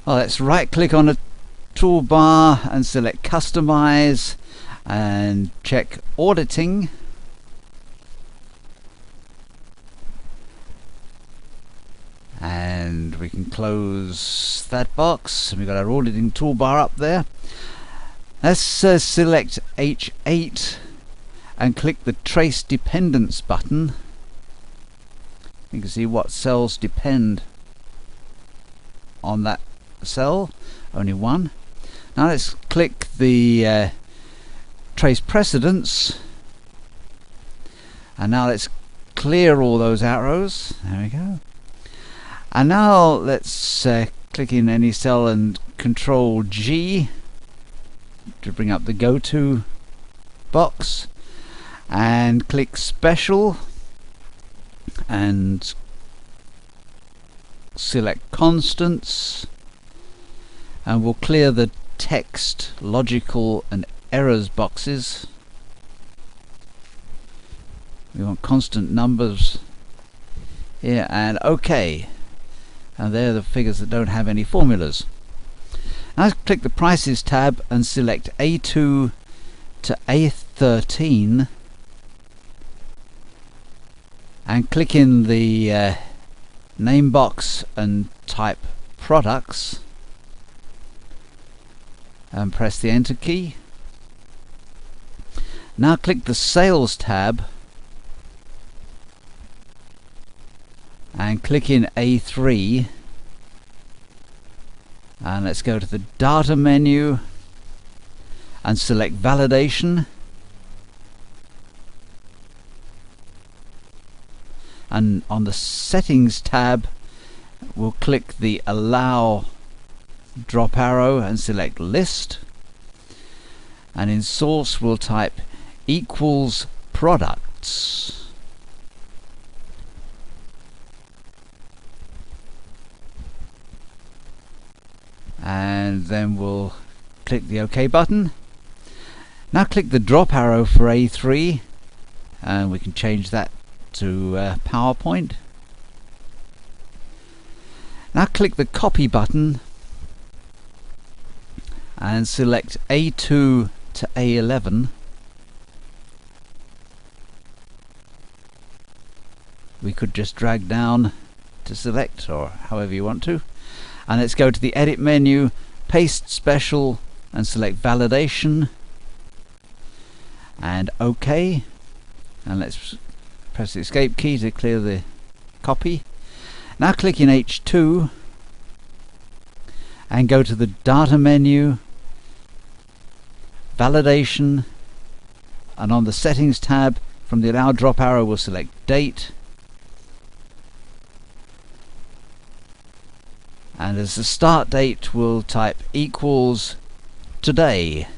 Well, let's right click on the toolbar and select Customize and check Auditing. And we can close that box. We've got our auditing toolbar up there. Let's select H8 and click the Trace Dependence button. You can see what cells depend on that cell. Only one. Now let's click the Trace Precedence, and now let's clear all those arrows. There we go. And now let's click in any cell and Control G to bring up the Go To box, and click Special and select Constants, and we'll clear the Text, Logical and Errors boxes. We want constant numbers here, and OK. And they're the figures that don't have any formulas. Now let's click the Prices tab and select A2 to A13 and click in the name box and type Products and press the Enter key. Now click the Sales tab and click in A3, and let's go to the Data menu and select Validation, and on the Settings tab we'll click the Allow drop arrow and select List, and in Source we'll type equals Products. And then we'll click the OK button. Now click the drop arrow for A3, and we can change that to PowerPoint. Now click the Copy button and select A2 to A11. We could just drag down to select, or however you want to. And let's go to the Edit menu, Paste Special, and select Validation, and OK. And let's press the Escape key to clear the copy. Now click in H2 and go to the Data menu, Validation, and on the Settings tab from the Allow drop arrow we'll select Date. And as the start date we'll type equals today,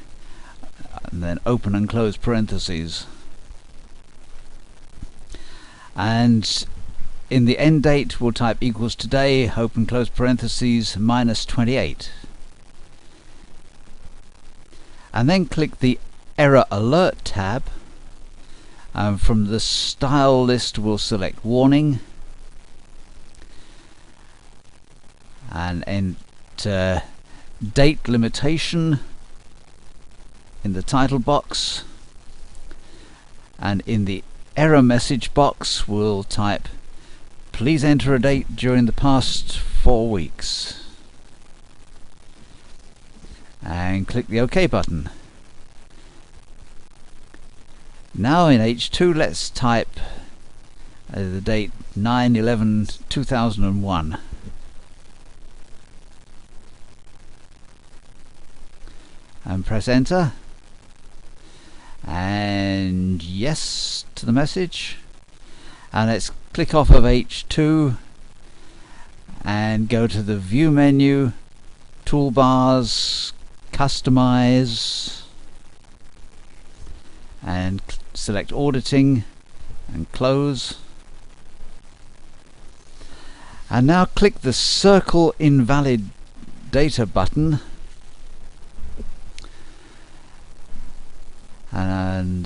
and then open and close parentheses. And in the end date we'll type equals today, open close parentheses, minus 28. And then click the Error Alert tab, and from the Style list we'll select Warning, and enter Date Limitation in the title box, and in the error message box we'll type please enter a date during the past 4 weeks, and click the OK button. Now in H2 let's type the date 9/11/2001. And press Enter, and yes to the message. And let's click off of H2 and go to the View menu, Toolbars, Customize, and select Auditing and close. And now click the Circle Invalid Data button, and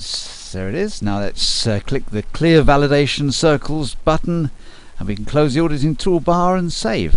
there it is. Now let's click the Clear Validation Circles button, and we can close the auditing toolbar and save.